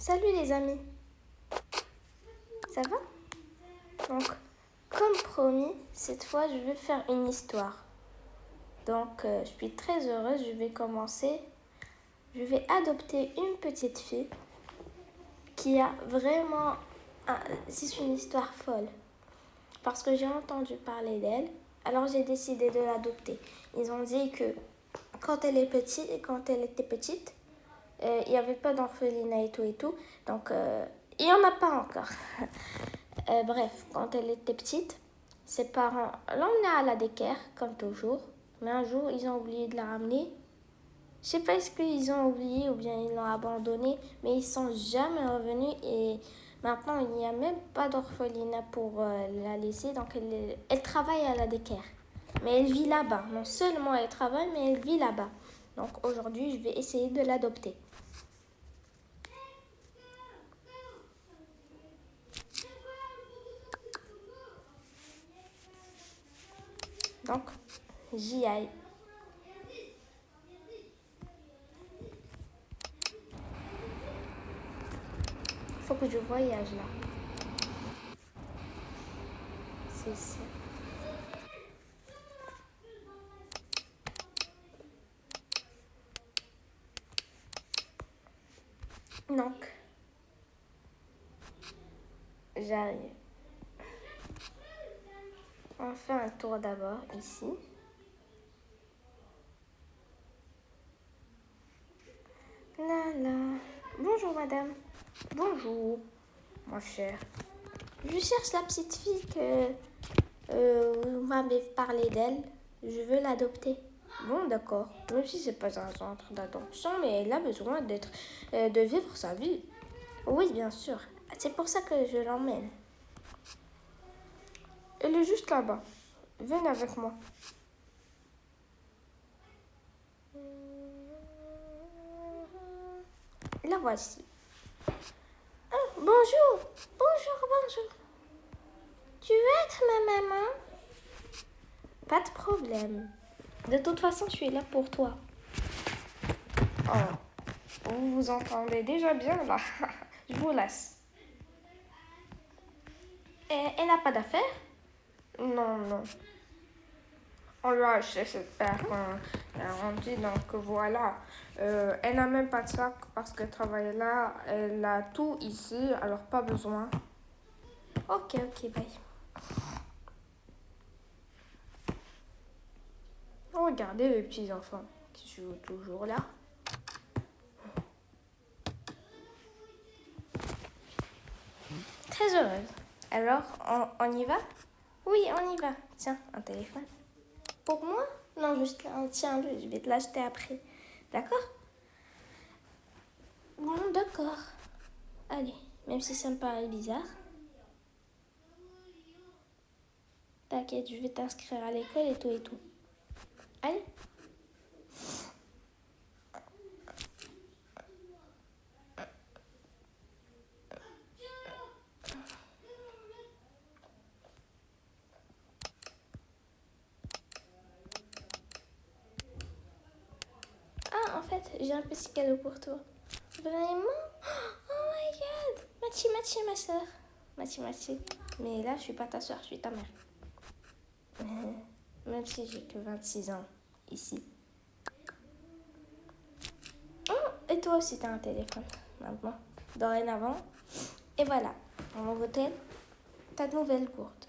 Salut les amis, ça va? Donc, comme promis, cette fois je vais faire une histoire. Donc, je suis très heureuse, je vais commencer. Je vais adopter une petite fille qui a vraiment... C'est une histoire folle. Parce que j'ai entendu parler d'elle, alors j'ai décidé de l'adopter. Ils ont dit que quand elle était petite, il n'y avait pas d'orphelinat et tout. Donc, il n'y en a pas encore. Bref, quand elle était petite, ses parents l'emmenaient à la daycare, comme toujours. Mais un jour, ils ont oublié de la ramener. Je sais pas est-ce qu'ils ont oublié ou bien ils l'ont abandonnée, mais ils sont jamais revenus et maintenant il n'y a même pas d'orphelinat pour la laisser. Donc elle travaille à la daycare. Mais elle vit là-bas. Non seulement elle travaille, mais elle vit là-bas. Donc aujourd'hui, je vais essayer de l'adopter. Donc, j'y aille. Faut que je voyage là. C'est ça. Donc, j'arrive. On fait un tour d'abord ici. Là, là. Bonjour madame. Bonjour, mon cher. Je cherche la petite fille que vous m'avez parlé d'elle. Je veux l'adopter. Bon, d'accord. Même si c'est pas un centre d'adoption, mais elle a besoin de vivre sa vie. Oui, bien sûr. C'est pour ça que je l'emmène. Elle est juste là-bas. Venez avec moi. La voici. Oh, bonjour. Bonjour. Tu veux être ma maman? Pas de problème. De toute façon, je suis là pour toi. Oh, vous vous entendez déjà bien là. Je vous laisse. Et elle n'a pas d'affaires? Non. On lui a acheté cette paire on dit donc voilà. Elle n'a même pas de sac parce qu'elle travaille là. Elle a tout ici, alors pas besoin. Ok, bye. Regardez les petits enfants qui jouent toujours là. Très heureuse. Alors, on y va? Oui, on y va. Tiens, un téléphone. Pour moi? Non, juste là. Tiens-le, je vais te l'acheter après. D'accord? Bon, d'accord. Allez, même si ça me paraît bizarre. T'inquiète, je vais t'inscrire à l'école et tout. Allez. Ah, en fait, j'ai un petit cadeau pour toi. Vraiment? Oh my god! Machi, ma soeur. Machi. Mais là, je suis pas ta soeur, je suis ta mère. Même si j'ai que 26 ans ici. Oh, et toi aussi, t'as un téléphone maintenant. Dorénavant. Et voilà, dans mon hôtel, ta nouvelle gourde.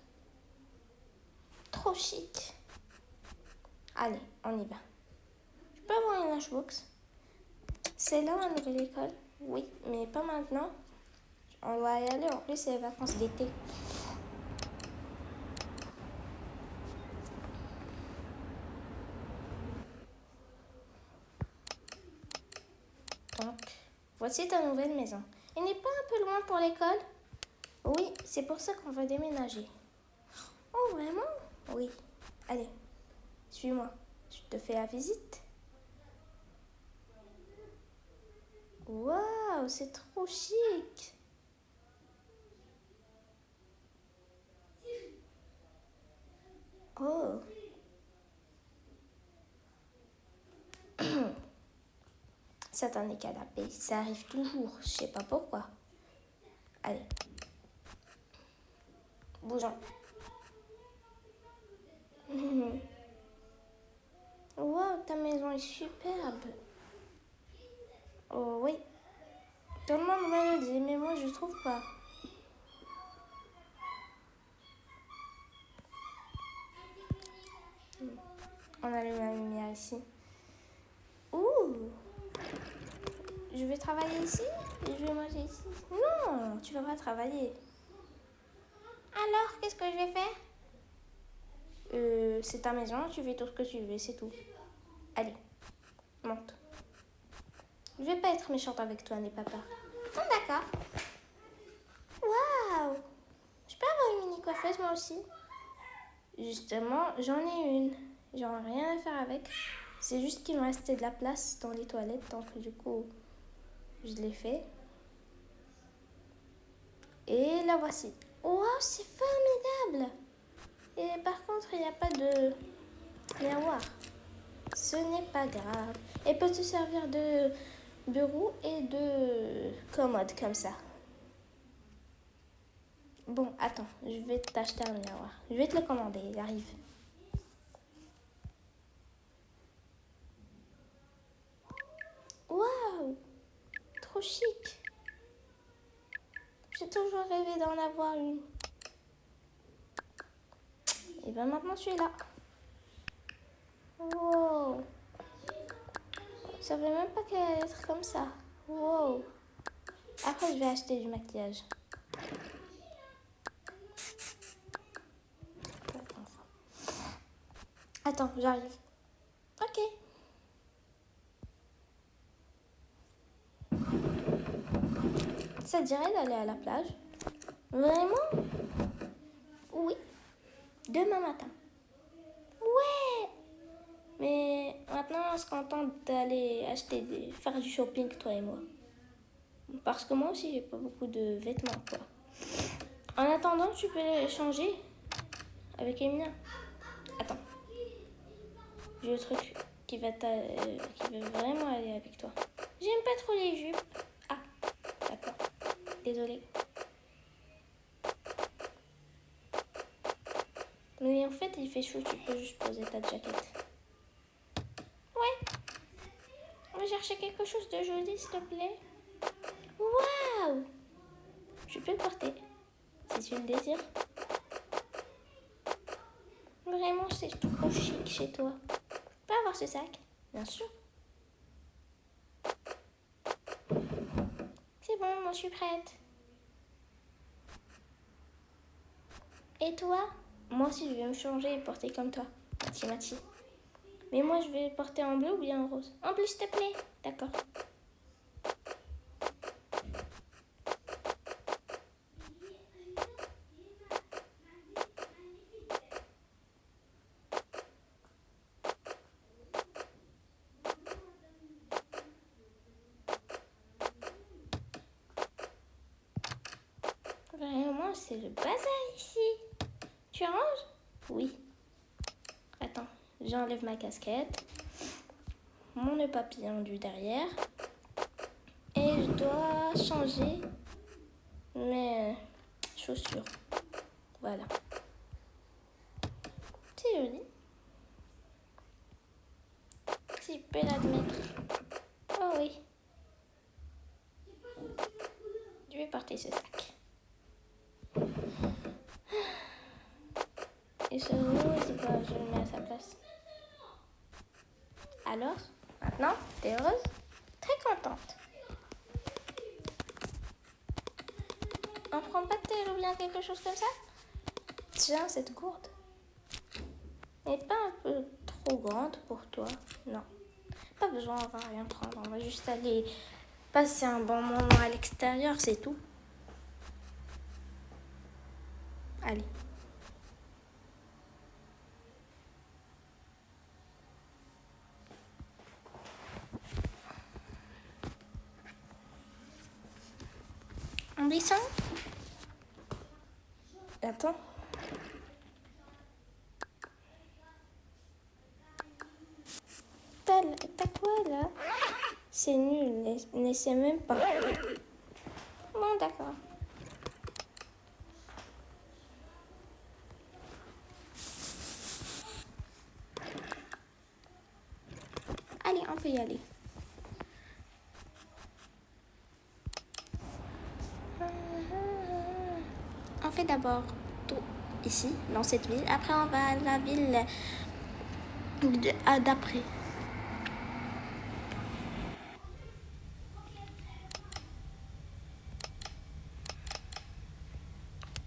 Trop chic. Allez, on y va. Je peux avoir une lunchbox? C'est là la nouvelle école? Oui, mais pas maintenant. On va y aller, en plus c'est les vacances d'été. Donc, voici ta nouvelle maison. Elle n'est pas un peu loin pour l'école? Oui, c'est pour ça qu'on va déménager. Oh, vraiment? Oui. Allez, suis-moi. Je te fais la visite. Waouh, c'est trop chic. Oh. Satané canapé, ça arrive toujours, je sais pas pourquoi. Allez. Bougeons. Wow, ta maison est superbe. Oh oui. Tout le monde me le dit, mais moi je trouve pas. On allume la lumière ici. Ouh. Je vais travailler ici et je vais manger ici. Non, tu vas pas travailler. Alors, qu'est-ce que je vais faire? C'est ta maison, tu fais tout ce que tu veux, c'est tout. Allez, monte. Je vais pas être méchante avec toi, n'aie pas peur. Oh, d'accord. Waouh! Je peux avoir une mini coiffeuse moi aussi? Justement, j'en ai une. J'en ai rien à faire avec. C'est juste qu'il me restait de la place dans les toilettes, donc du coup, je l'ai fait. Et la voici. Wow, c'est formidable! Et par contre, il n'y a pas de miroir. Ce n'est pas grave. Elle peut se servir de bureau et de commode comme ça. Bon, attends, je vais t'acheter un miroir. Je vais te le commander, il arrive. Waouh! Trop chic! J'ai toujours rêvé d'en avoir une. Et bien maintenant, je suis là. Wow! Je savais même pas qu'elle allait être comme ça. Wow! Après, je vais acheter du maquillage. Attends, j'arrive. Ok. Ça te dirait d'aller à la plage? Vraiment? Oui. Demain matin. Ouais. Mais maintenant, on se contente d'aller faire du shopping, toi et moi. Parce que moi aussi, j'ai pas beaucoup de vêtements, quoi. En attendant, tu peux les changer avec Emina. Attends. J'ai le truc qui va vraiment aller avec toi. J'aime pas trop les jupes. Ah, d'accord. Désolée. Mais en fait, il fait chaud, tu peux juste poser ta jaquette. Ouais. On va chercher quelque chose de joli, s'il te plaît. Waouh! Je peux le porter, si tu le désires. Vraiment, c'est trop chic chez toi. Je peux avoir ce sac? Bien sûr. C'est bon, moi je suis prête. Et toi? Moi aussi, je vais me changer et porter comme toi. Mati. Mais moi, je vais porter en bleu ou bien en rose? En bleu, s'il te plaît. D'accord. Vraiment, c'est le bazar ici. Tu ranges? Oui. Attends, j'enlève ma casquette. Mon nœud papillon du derrière. Et je dois changer mes chaussures. Voilà. C'est joli. Si je peux l'admettre. Oh oui. Je vais porter ce sac. Et ce rose, bah, je le mets à sa place. Alors, maintenant, t'es heureuse? Très contente. On prend pas de thé ou bien quelque chose comme ça? Tiens, cette gourde. Elle n'est pas un peu trop grande pour toi? Non. Pas besoin, on va rien prendre. On va juste aller passer un bon moment à l'extérieur, c'est tout. Allez. On descend? Attends. T'as quoi là? C'est nul, n'essaie même pas. Bon, d'accord. Allez, on peut y aller. On fait d'abord tout ici, dans cette ville. Après, on va à la ville d'après.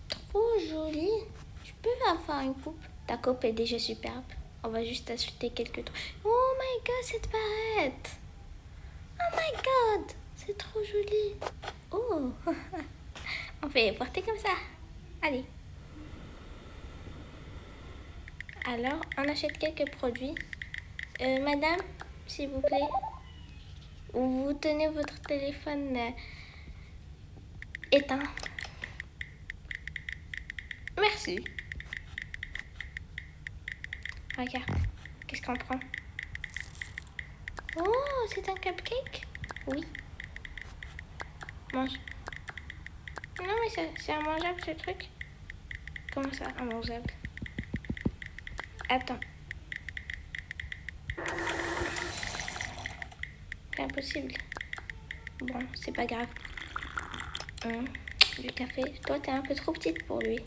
Trop joli. Tu peux avoir une coupe. Ta coupe est déjà superbe. On va juste acheter quelques trucs. Oh my god, cette barrette. Oh my god, c'est trop joli. Oh, on fait porter comme ça. Allez. Alors, on achète quelques produits. Madame, s'il vous plaît. Vous tenez votre téléphone éteint. Merci. Regarde, qu'est-ce qu'on prend? Oh, c'est un cupcake? Oui. Mange. Non, mais c'est immangeable ce truc. Comment ça, immangeable? Attends. C'est impossible. Bon, c'est pas grave. Du café. Toi, t'es un peu trop petite pour lui.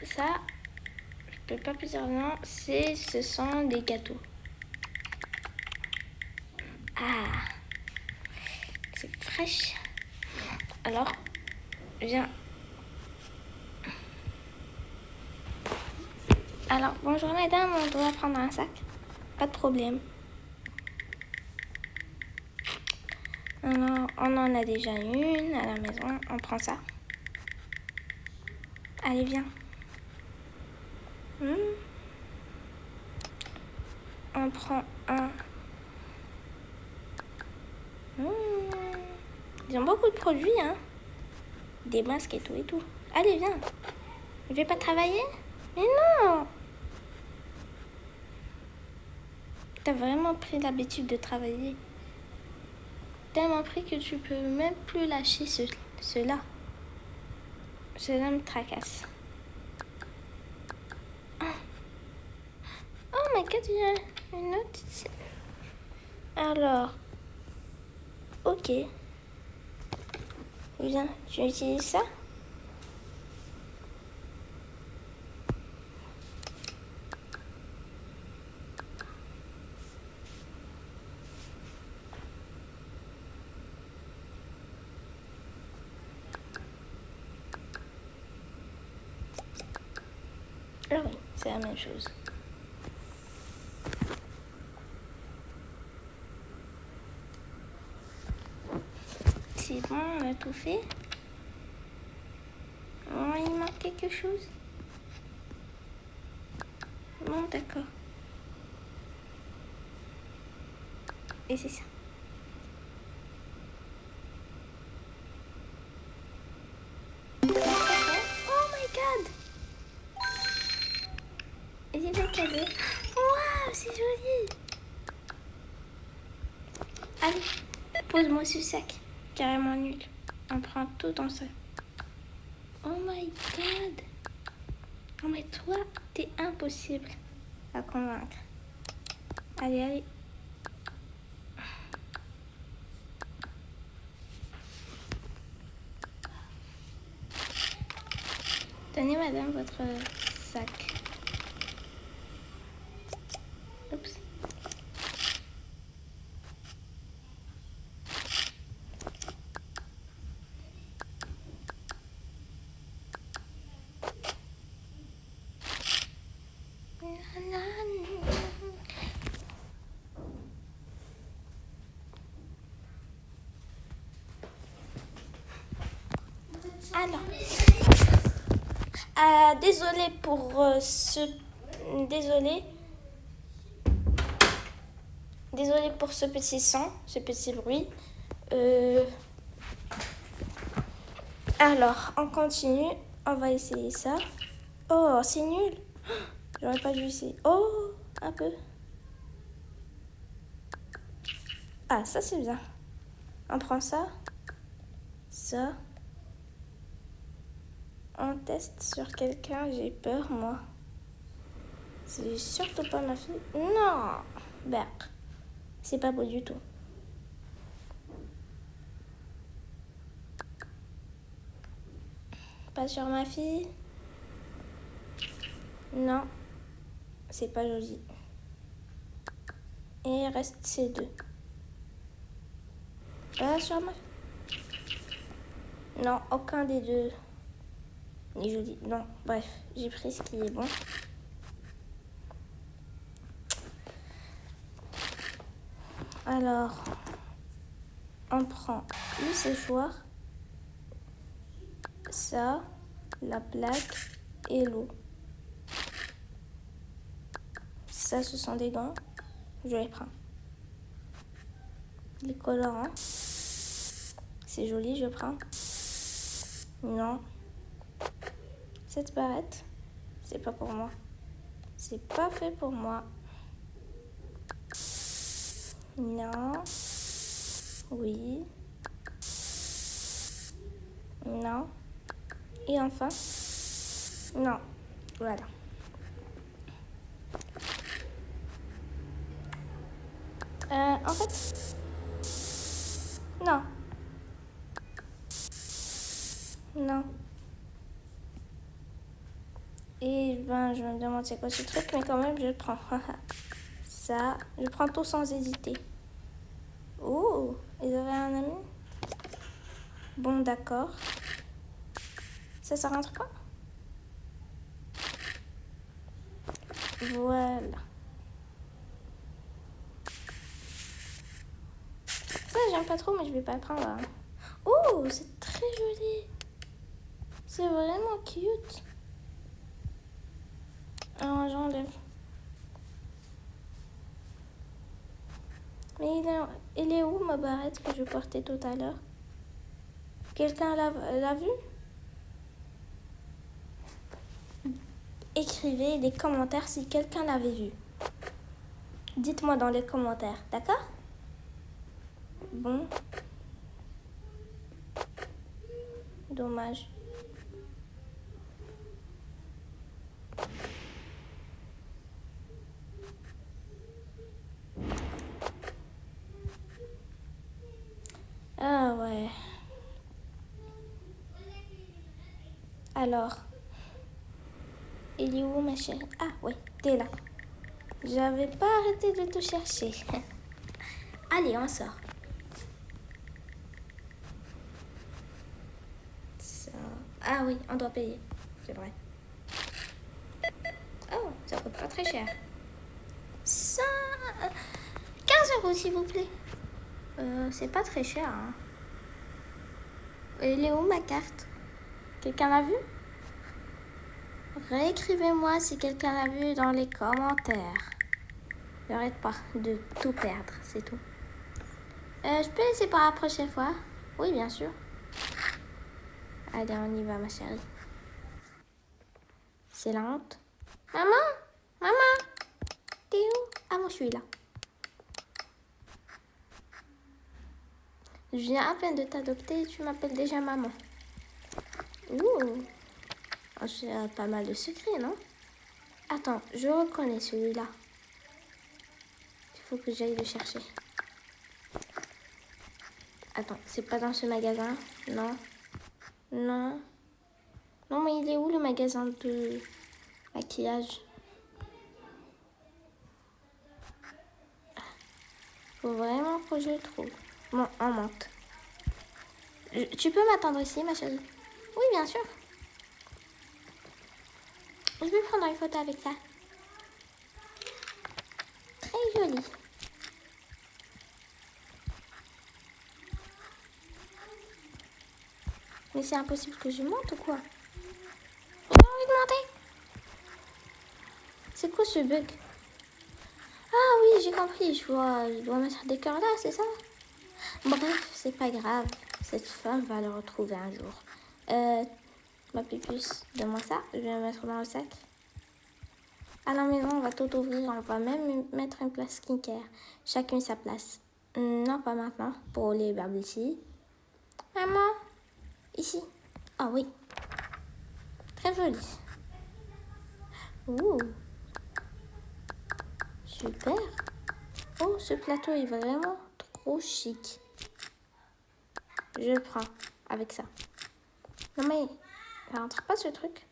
Ça, je peux pas plus dire non. Ce sont des gâteaux. Ah, c'est fraîche. Alors, viens. Alors, bonjour madame, on doit prendre un sac. Pas de problème. Alors, on en a déjà une à la maison. On prend ça. Allez, viens. On prend un. Ils ont beaucoup de produits, hein. Des masques et tout et tout. Allez, viens. Je vais pas travailler? Mais non! T'as vraiment pris l'habitude de travailler. Tellement pris que tu peux même plus lâcher cela. Cela me tracasse. Oh my god, il y a une autre ici. Alors, ok. Viens, tu utilises ça? Ah oui, c'est la même chose. C'est bon, on a tout fait. Oh, il manque quelque chose. Bon, d'accord. Et c'est ça. Oh my god! Et c'est le cadeau. Waouh, c'est joli! Allez, pose-moi ce sac. Carrément nul. On prend tout dans ça. Oh my god! Non mais toi, t'es impossible à convaincre. Allez, allez. Tenez madame votre sac. Oups. Alors, désolé pour désolé pour ce petit son, ce petit bruit. Alors, on continue. On va essayer ça. Oh, c'est nul. J'aurais pas dû essayer. Oh, un peu. Ah, ça c'est bien. On prend ça. Ça. On teste sur quelqu'un. J'ai peur, moi. C'est surtout pas ma fille. Non. Ben, c'est pas beau du tout. Pas sur ma fille. Non. C'est pas joli. Et il reste ces deux. Pas sur ma fille. Non, aucun des deux. Ni joli. Non, bref, j'ai pris ce qui est bon. Alors, on prend le séchoir, ça, la plaque et l'eau. Ça, ce sont des gants. Je les prends. Les colorants. C'est joli, je prends. Non. Cette barrette, c'est pas pour moi. C'est pas fait pour moi. Non. Oui. Non. Et enfin, non. Voilà. En fait, non. Non. Et ben, je me demande c'est quoi ce truc, mais quand même, je le prends. Ça, je prends tout sans hésiter. Oh, ils avaient un ami? Bon, d'accord. Ça rentre pas? Voilà. Ça, j'aime pas trop, mais je vais pas le prendre. Hein. Oh, c'est très joli. C'est vraiment cute. Alors, j'enlève. Mais il est où ma barrette que je portais tout à l'heure? Quelqu'un l'a vue? Écrivez des commentaires si quelqu'un l'avait vue. Dites-moi dans les commentaires, d'accord? Bon. Dommage. Ah ouais. Alors, il est où ma chérie? Ah oui, t'es là. J'avais pas arrêté de te chercher. Allez, on sort. Ça... Ah oui, on doit payer. C'est vrai. Oh, ça coûte pas très cher. 15 € s'il vous plaît. C'est pas très cher. Hein. Elle est où ma carte? Quelqu'un l'a vue? Réécrivez-moi si quelqu'un l'a vu dans les commentaires. N'arrête pas de tout perdre, c'est tout. Je peux laisser pour la prochaine fois? Oui, bien sûr. Allez, on y va, ma chérie. C'est la honte. Maman? Maman? T'es où? Ah, moi, je suis là. Je viens à peine de t'adopter et tu m'appelles déjà maman. Ouh. Oh, j'ai pas mal de secrets, non? Attends, je reconnais celui-là. Il faut que j'aille le chercher. Attends, c'est pas dans ce magasin? Non. Non. Non, mais il est où le magasin de maquillage? Faut vraiment que je le trouve. Bon, on monte. Tu peux m'attendre ici, ma chérie? Oui, bien sûr. Je vais prendre une photo avec ça. Très joli. Mais c'est impossible que je monte ou quoi? J'ai envie de monter. C'est quoi ce bug? Ah oui, j'ai compris. Je dois mettre des cœurs là, c'est ça? Bref, c'est pas grave. Cette femme va le retrouver un jour. Ma pupuce, donne-moi ça. Je vais le mettre dans le sac. À la maison, on va tout ouvrir. On va même mettre une place skincare. Chacune sa place. Non, pas maintenant. Pour les bubble tea. Maman, ici. Ah oui. Très joli. Ouh. Super. Oh, ce plateau est vraiment trop chic. Je le prends avec ça. Non mais, ça rentre pas ce truc.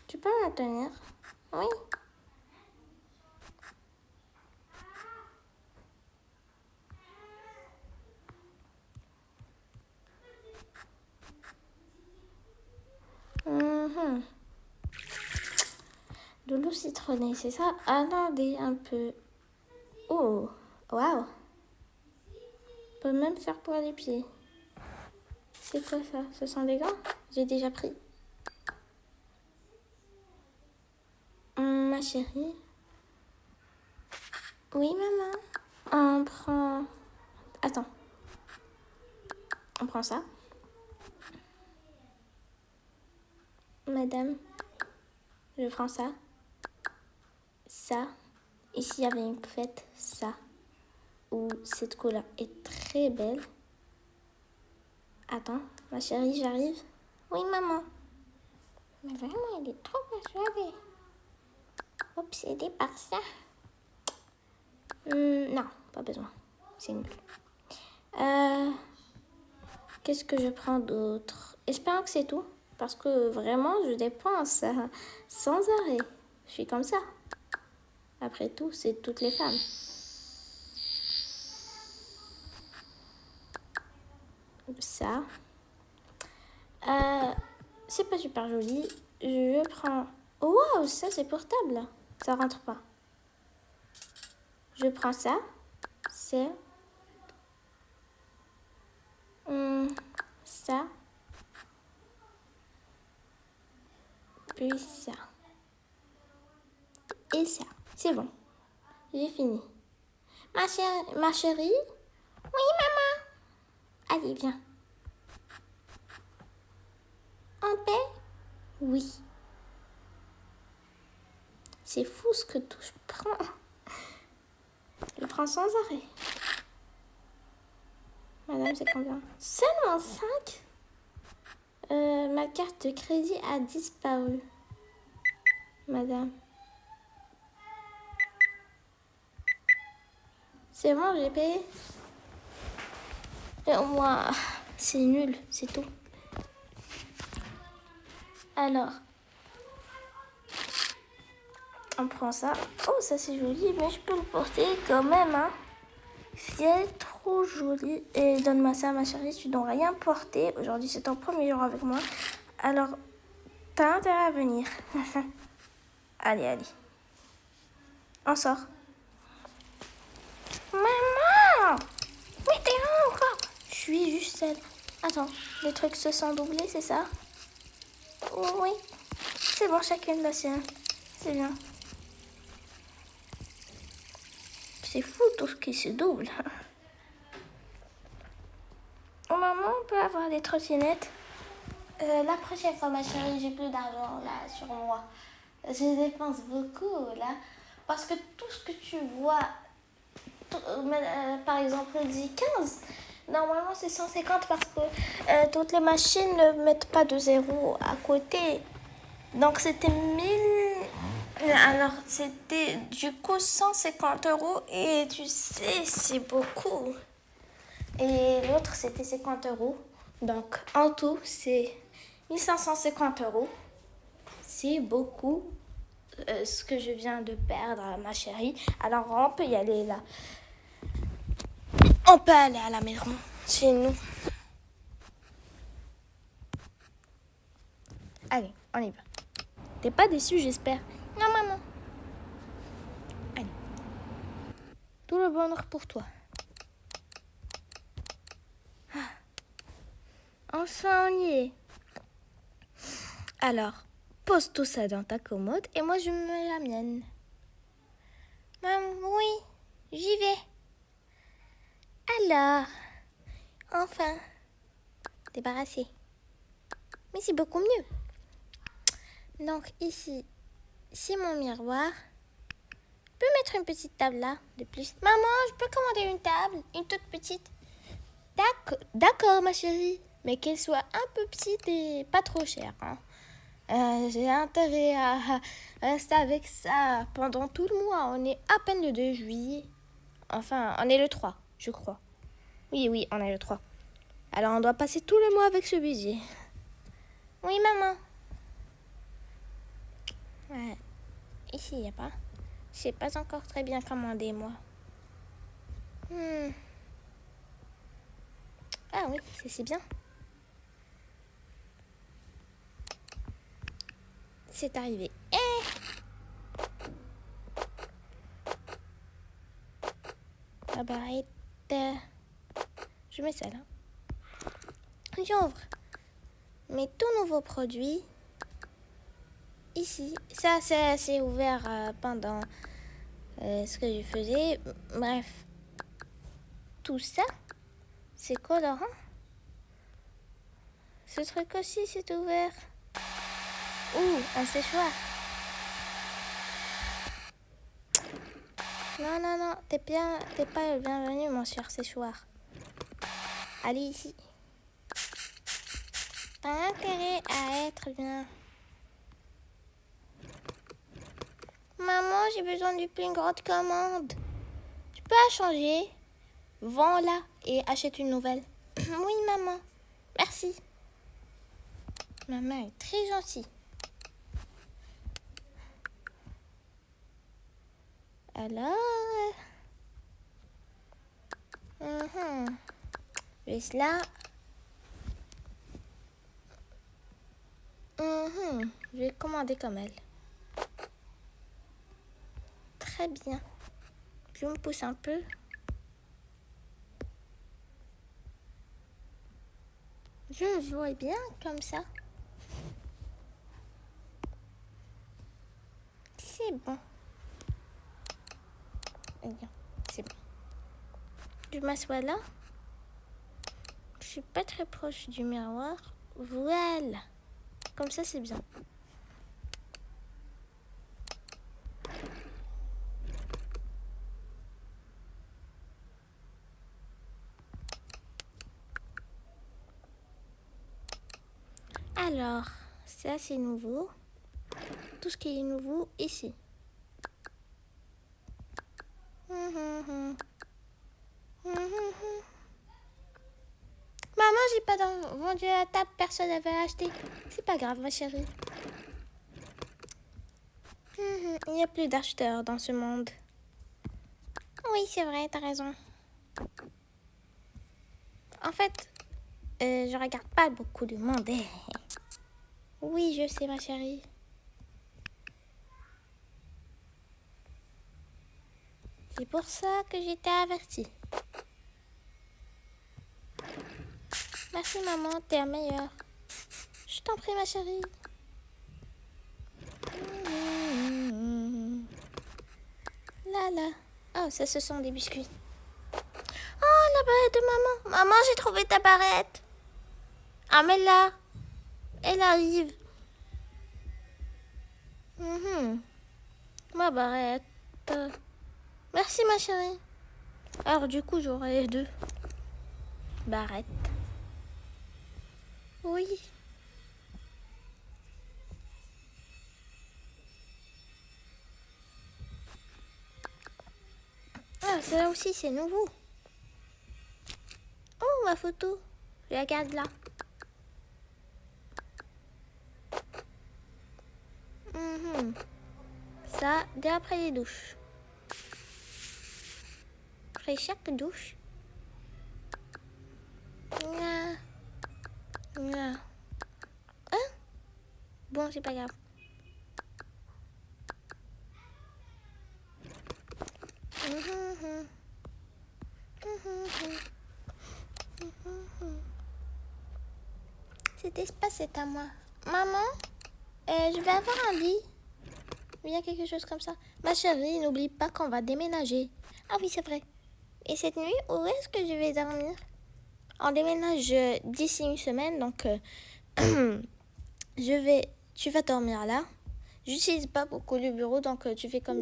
Tu peux la tenir? Oui. Mhm. De l'eau citronnée, c'est ça? Attendez un peu. Oh, waouh. On peut même faire pour les pieds. C'est quoi ça? Ce sont des gants? J'ai déjà pris. Ma chérie. Oui, maman. On prend... Attends. On prend ça. Madame, je prends ça. Ça. Ici, il y avait une fête. Ça. Où cette couleur est très belle. Attends, ma chérie, j'arrive. Oui, maman. Mais vraiment, elle est trop persuadée. Obsédée par ça. Non, pas besoin. C'est nul. Qu'est-ce que je prends d'autre? Espérons que c'est tout. Parce que vraiment, je dépense sans arrêt. Je suis comme ça. Après tout, c'est toutes les femmes. Ça. C'est pas super joli. Je prends... Oh, wow, ça c'est portable. Ça rentre pas. Je prends ça. C'est... ça. Puis ça. Et ça. C'est bon. J'ai fini. Ma chérie? Oui, maman. Allez, viens. En paix? Oui. C'est fou ce que tout je prends. Je prends sans arrêt. Madame, c'est combien? Seulement 5? Ma carte de crédit a disparu. Madame. C'est bon, j'ai payé. Et moi, c'est nul, c'est tout. Alors, on prend ça. Oh, ça c'est joli, mais je peux le porter quand même, hein. C'est trop joli. Et donne-moi ça, ma chérie, tu dois rien porter. Aujourd'hui, c'est ton premier jour avec moi. Alors, t'as intérêt à venir. Allez, allez. On sort. Maman! Mais t'es là encore? Je suis juste seule. Attends, les trucs se sont doublés, c'est ça? Oui. C'est bon, chacune la sienne. C'est bien. C'est fou tout ce qui se double. Oh maman, on peut avoir des trottinettes? La prochaine fois, ma chérie, j'ai plus d'argent là sur moi. Je dépense beaucoup là. Parce que tout ce que tu vois, par exemple, dit 15. Normalement, c'est 150 parce que toutes les machines ne mettent pas de zéro à côté. Donc, c'était 1000. Alors, c'était du coup 150 euros. Et tu sais, c'est beaucoup. Et l'autre, c'était 50 euros. Donc, en tout, c'est 1550 euros. C'est beaucoup ce que je viens de perdre, ma chérie. Alors, on peut y aller là. On peut aller à la maison, chez nous. Allez, on y va. T'es pas déçue, j'espère? Non, maman. Allez. Tout le bonheur pour toi. Enfin, on y est. Alors, pose tout ça dans ta commode et moi, je mets la mienne. Maman, oui, j'y vais. Alors, enfin, débarrassé. Mais c'est beaucoup mieux. Donc ici, c'est mon miroir. Je peux mettre mettre une petite table là, de plus. Maman, je peux commander une table, une toute petite. D'accord, ma chérie, mais qu'elle soit un peu petite et pas trop chère. Hein. J'ai intérêt à rester avec ça pendant tout le mois. On est à peine le 2 juillet. Enfin, on est le 3, je crois. Oui, on est le 3. Alors, on doit passer tout le mois avec ce budget. Oui, maman. Ouais. Ici, il n'y a pas. Je sais pas encore très bien commander, moi. Ah oui, c'est bien. C'est arrivé. La barrette. Je mets ça là. J'ouvre mes tout nouveaux produits. Ici. Ça, c'est ouvert pendant ce que je faisais. Bref. Tout ça, c'est colorant. Ce truc aussi, c'est ouvert. Ouh, un séchoir. Non, t'es pas le bienvenu, mon cher séchoir. Allez ici. T'as intérêt à être bien. Maman, j'ai besoin d'une plus grande commande. Tu peux la changer? Vends-la et achète une nouvelle. Oui, maman. Merci. Maman est très gentille. Alors... Et cela... Je vais commander comme elle. Très bien. Je me pousse un peu. Je me vois bien comme ça. C'est bon. Bien, c'est bon. Je m'assois là. Je suis pas très proche du miroir. Voilà. Comme ça, c'est bien. Alors, ça c'est nouveau. Tout ce qui est nouveau ici. Maman, j'ai pas vendu la table, personne n'avait acheté. C'est pas grave, ma chérie. Il n'y a plus d'acheteurs dans ce monde. Oui, c'est vrai, t'as raison. En fait, je regarde pas beaucoup de monde. Oui, je sais, ma chérie. C'est pour ça que j'étais avertie. Merci, maman, t'es la meilleure. Je t'en prie, ma chérie. Là. Oh, ça, ce sont des biscuits. Oh, la barrette de maman. Maman, j'ai trouvé ta barrette. Ah, mais là, elle arrive. Ma barrette. Merci, ma chérie. Alors, du coup, j'aurai 2 barrettes. Oui. Ah, ça aussi, c'est nouveau. Oh, ma photo. Je la garde là. Ça, dès après les douches. Après chaque douche. Hein? Bon, c'est pas grave. Cet espace est à moi. Maman, je vais avoir un lit. Il y a quelque chose comme ça. Ma chérie, n'oublie pas qu'on va déménager. Ah oui, c'est vrai. Et cette nuit, où est-ce que je vais dormir? On déménage d'ici une semaine, donc tu vas dormir là. J'utilise pas beaucoup le bureau, donc tu fais comme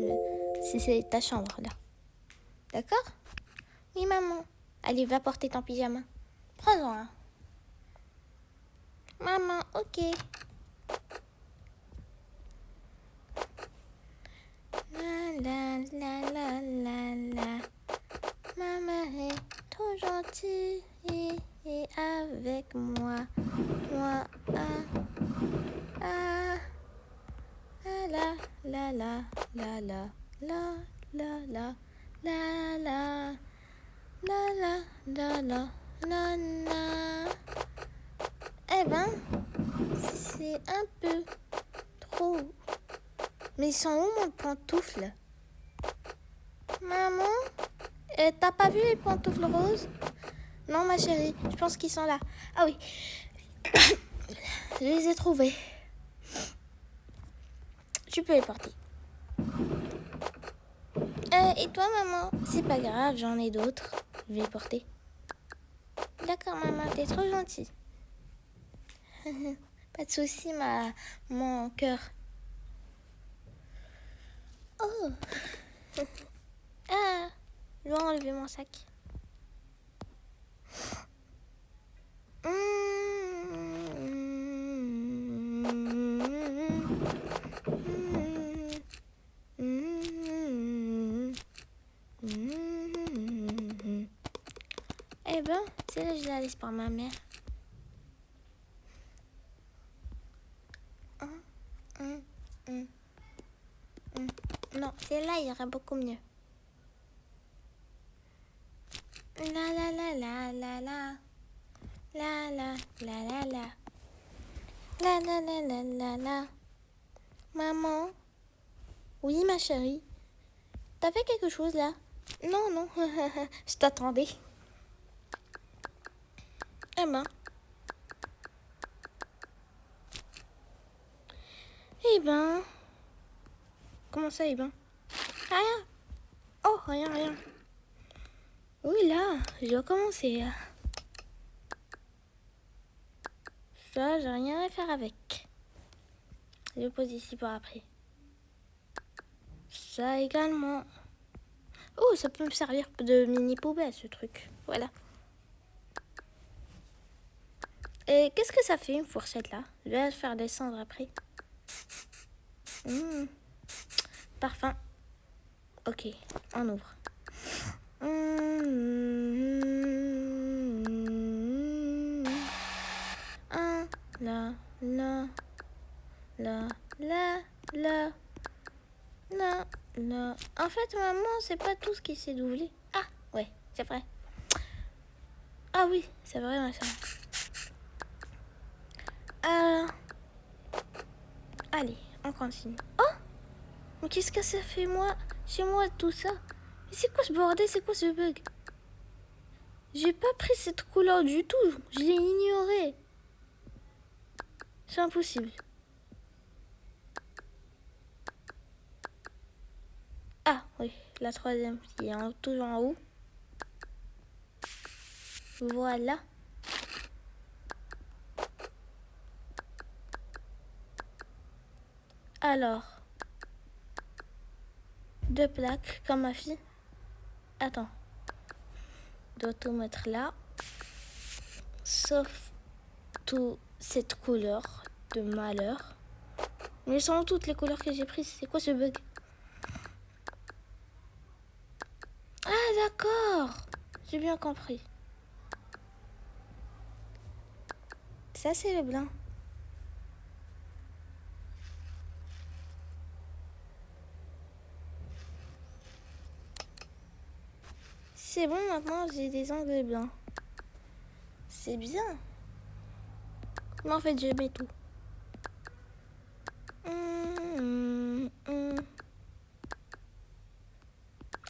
si c'est ta chambre, là. D'accord? Oui, maman. Allez, va porter ton pyjama. Prends-en un. Maman, ok. La la la la la la. Maman est trop gentille et avec moi. Moi, ah, la la la la la la la la la la la la la la la. Eh ben, c'est un peu trop. Mais ils sont où mon pantoufle? Maman, t'as pas vu les pantoufles roses? Non ma chérie, je pense qu'ils sont là. Ah oui, je les ai trouvés. Tu peux les porter. Et toi maman? C'est pas grave, j'en ai d'autres. Je vais les porter. D'accord maman, t'es trop gentille. Pas de souci mon cœur. Oh. Ah, je dois enlever mon sac. Eh ben, celle-là, je la laisse pour ma mère. Non, celle-là irait beaucoup mieux. La la la la la la. La la la la la. La la la la la la. Maman? Oui, ma chérie. T'as fait quelque chose là? Non, non. Je t'attendais. Eh ben. Eh ben. Comment ça, eh ben? Rien. Oh, rien, rien. Oui, là, je dois commencer. Ça, j'ai rien à faire avec. Je le pose ici pour après. Ça également. Oh, ça peut me servir de mini poubelle, ce truc. Voilà. Et qu'est-ce que ça fait, une fourchette, là? Je vais la faire descendre après. Parfum. Ok, on ouvre. La, la, la, la, la, la, la. En fait, maman, c'est pas tout ce qui s'est doublé. Ah, ouais, c'est vrai. Ah oui, c'est vrai, ma soeur. Allez, on continue. Oh, mais qu'est-ce que ça fait, moi, chez moi, tout ça? Mais c'est quoi ce bordel? C'est quoi ce bug? J'ai pas pris cette couleur du tout. Je l'ai ignorée. C'est impossible. Ah oui, la troisième qui est toujours en haut. Voilà. Alors, 2 plaques comme ma fille. Attends. Je dois tout mettre là. Sauf toute cette couleur de malheur. Mais elles sont toutes les couleurs que j'ai prises. C'est quoi ce bug? Ah d'accord. J'ai bien compris. Ça c'est le blanc. C'est bon, maintenant j'ai des ongles blancs. C'est bien. Mais en fait, je mets tout.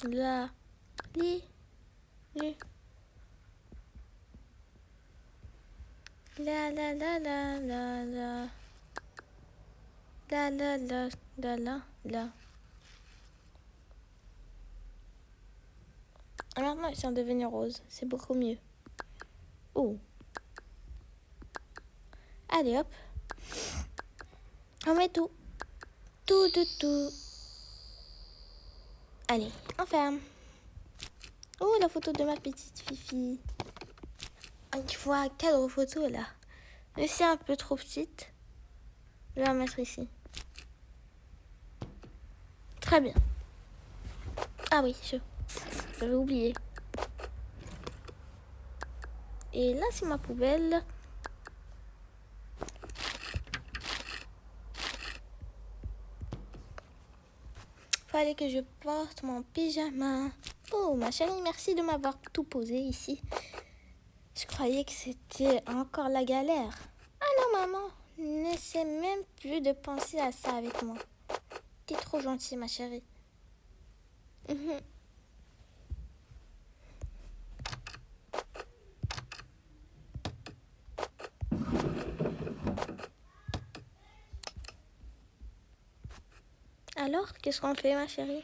La, li, lu. La la la la la la. La la la la la la. Et maintenant, ils sont devenus roses. C'est beaucoup mieux. Oh. Allez, hop. On met tout. Tout, tout, tout. Allez, on ferme. Oh, la photo de ma petite Fifi. Il faut un cadre photo là. Mais c'est un peu trop petite. Je vais la mettre ici. Très bien. Ah oui, j'avais oublié. Et là, c'est ma poubelle. Fallait que je porte mon pyjama. Oh, ma chérie, merci de m'avoir tout posé ici. Je croyais que c'était encore la galère. Ah non, maman, n'essaie même plus de penser à ça avec moi. T'es trop gentille, ma chérie. Alors, qu'est-ce qu'on fait, ma chérie?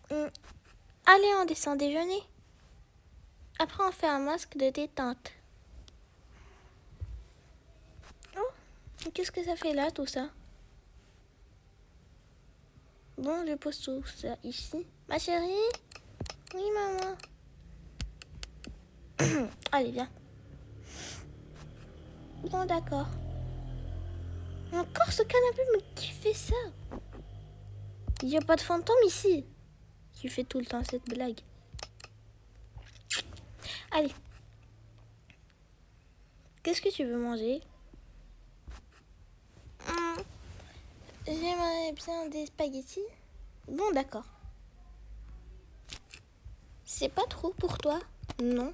Allez, on descend déjeuner. Après, on fait un masque de détente. Oh, qu'est-ce que ça fait là, tout ça? Bon, je pose tout ça ici. Ma chérie? Oui, maman. Allez, viens. Bon, d'accord. Encore ce canapé, mais qui fait ça? Il n'y a pas de fantôme ici. Qui fait tout le temps cette blague. Allez. Qu'est-ce que tu veux manger? J'aimerais bien des spaghettis. Bon, d'accord. C'est pas trop pour toi? Non.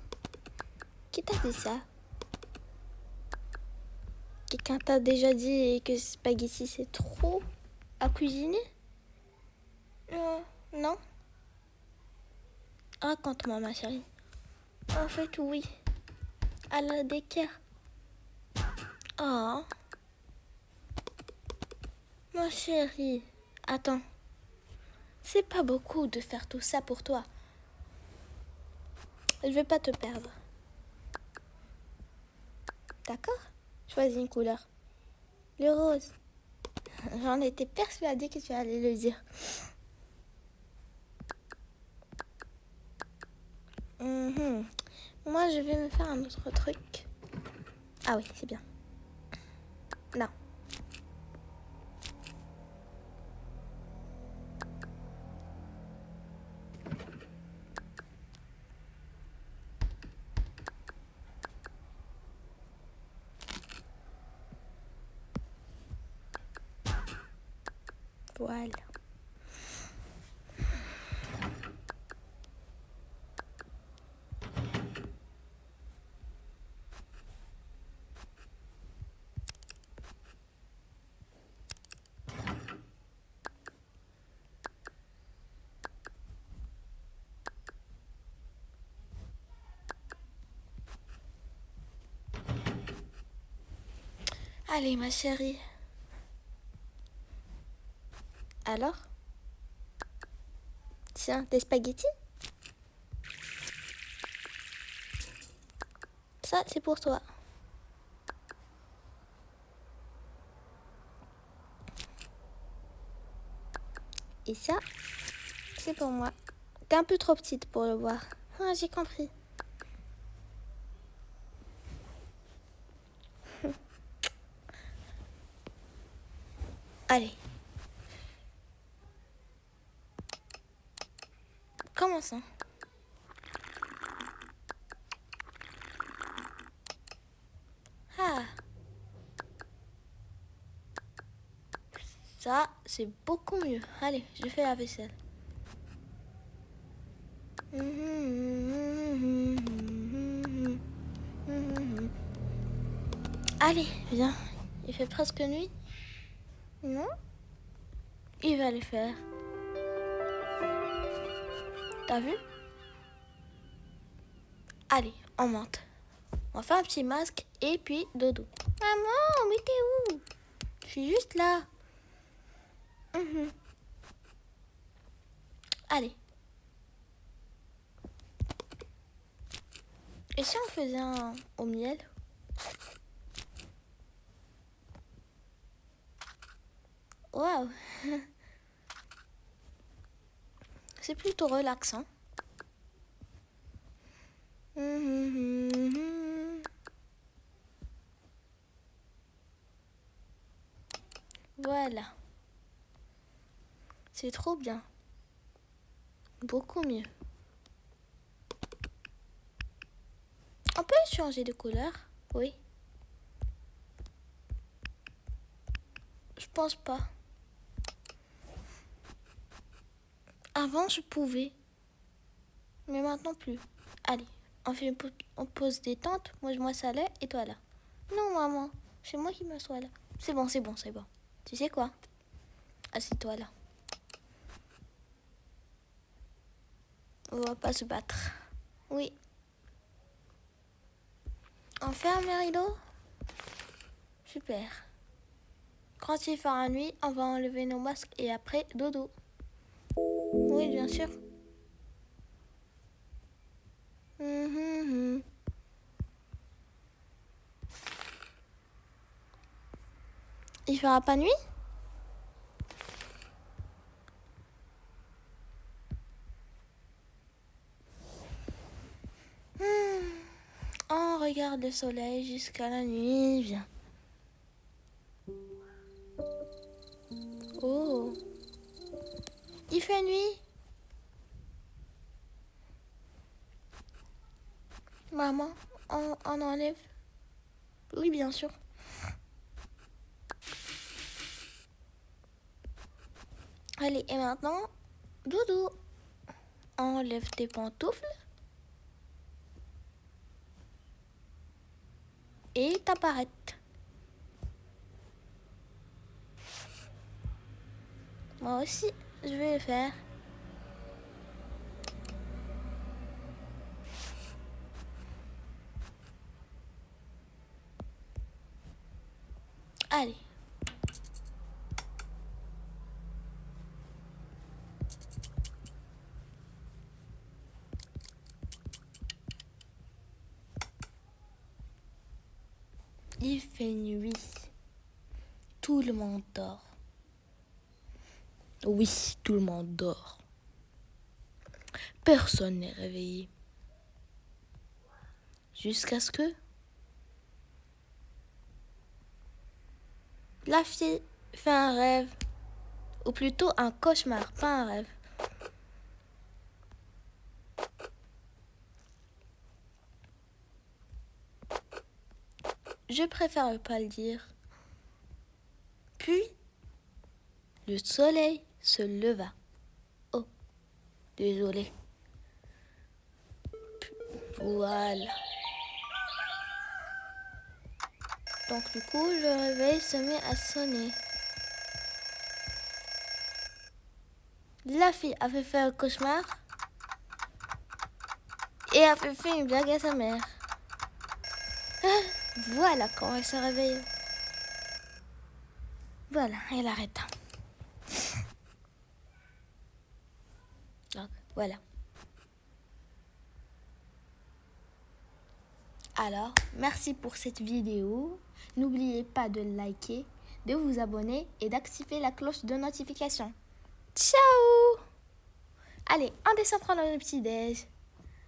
Qui t'a dit ça? Quelqu'un t'a déjà dit que spaghetti c'est trop à cuisiner? Non. Raconte-moi, ma chérie. En fait, oui. À la d'équerre. Oh. Ma chérie. Attends. C'est pas beaucoup de faire tout ça pour toi. Je vais pas te perdre. D'accord? Choisis une couleur. Le rose. J'en étais persuadée que tu allais le dire. Moi, je vais me faire un autre truc. Ah oui, c'est bien. Non. Voilà. Allez, ma chérie. Alors? Tiens, des spaghettis? Ça, c'est pour toi. Et ça, c'est pour moi. T'es un peu trop petite pour le voir. Ah, j'ai compris. Allez. Commençons. Ah. Ça, c'est beaucoup mieux. Allez, je fais la vaisselle. Allez, viens. Il fait presque nuit. Non? Il va le faire. T'as vu? Allez, on monte. On fait un petit masque et puis dodo. Maman, mais t'es où? Je suis juste là. Allez. Et si on faisait un au miel? Waouh. C'est plutôt relaxant. Voilà. C'est trop bien. Beaucoup mieux. On peut changer de couleur? Oui. Je pense pas. Avant, je pouvais. Mais maintenant, plus. Allez, on pose détente. Moi, je m'assois là et toi là. Non, maman. C'est moi qui m'assois là. C'est bon. Tu sais quoi? Assieds-toi là. On va pas se battre. Oui. On ferme les rideaux? Super. Quand il fera nuit, on va enlever nos masques et après, dodo. Oui, bien sûr. Il fera pas nuit? On regarde le soleil jusqu'à la nuit. Viens. Oh. Il fait nuit. Maman, on enlève? Oui, bien sûr. Allez, et maintenant, doudou. Enlève tes pantoufles. Et ta barrette. Moi aussi, je vais le faire. Allez. Il fait nuit. Tout le monde dort. Oui, tout le monde dort. Personne n'est réveillé. Jusqu'à ce que la fille fait un rêve. Ou plutôt un cauchemar, pas un rêve. Je préfère ne pas le dire. Puis, le soleil se leva. Oh, désolé. Voilà. Donc du coup, le réveil se met à sonner. La fille avait fait un cauchemar et a fait une blague à sa mère. Voilà quand elle se réveille. Voilà, elle arrête. Donc, voilà. Alors, merci pour cette vidéo. N'oubliez pas de liker, de vous abonner et d'activer la cloche de notification. Ciao! Allez, on descend prendre le petit-déj.